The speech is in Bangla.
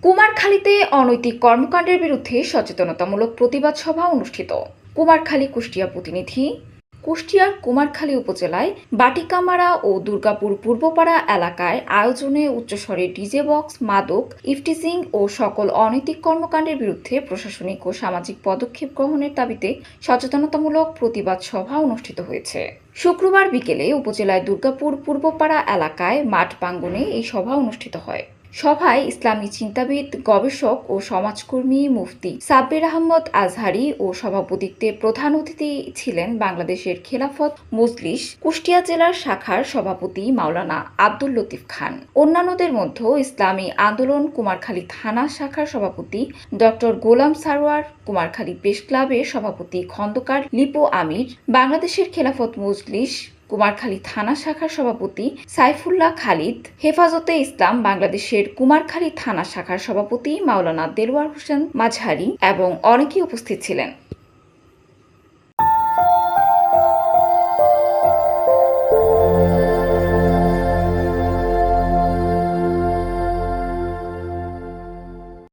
কুমারখালীতে অনৈতিক কর্মকাণ্ডের বিরুদ্ধে সচেতনতামূলক প্রতিবাদ সভা অনুষ্ঠিত। কুমারখালী কুষ্টিয়া প্রতিনিধি। কুষ্টিয়ার কুমারখালী উপজেলায় বাটিকামারা ও দুর্গাপুর পূর্বপাড়া এলাকায় আয়োজনে উচ্চস্বরে ডিজে বক্স, মাদক, ইফটিজিং ও সকল অনৈতিক কর্মকাণ্ডের বিরুদ্ধে প্রশাসনিক ও সামাজিক পদক্ষেপ গ্রহণের দাবিতে সচেতনতামূলক প্রতিবাদ সভা অনুষ্ঠিত হয়েছে। শুক্রবার বিকেলে উপজেলায় দুর্গাপুর পূর্বপাড়া এলাকায় মাঠ প্রাঙ্গণে এই সভা অনুষ্ঠিত হয়। সভায় ইসলামী চিন্তাবিদ, গবেষক ও সমাজকর্মী মুফতি সাব্বির আহমদ আজহারী ও সভাপতিত্বে প্রধান অতিথি ছিলেন বাংলাদেশের খেলাফত মজলিস কুষ্টিয়া জেলার শাখার সভাপতি মাওলানা আব্দুল লতিফ খান। অন্যান্যদের মধ্যে ইসলামী আন্দোলন কুমারখালী থানা শাখার সভাপতি ডক্টর গোলাম সারোয়ার, কুমারখালী প্রেস ক্লাবের সভাপতি খন্দকার লিপু আমির, বাংলাদেশের খেলাফত মজলিস কুমারখালী থানা শাখার সভাপতি সাইফুল্লাহ খালিদ, হেফাজতে ইসলাম বাংলাদেশের কুমারখালী থানা শাখার সভাপতি মাওলানা দেলোয়ার হোসেন মাঝহারি এবং অনেকেই উপস্থিত ছিলেন।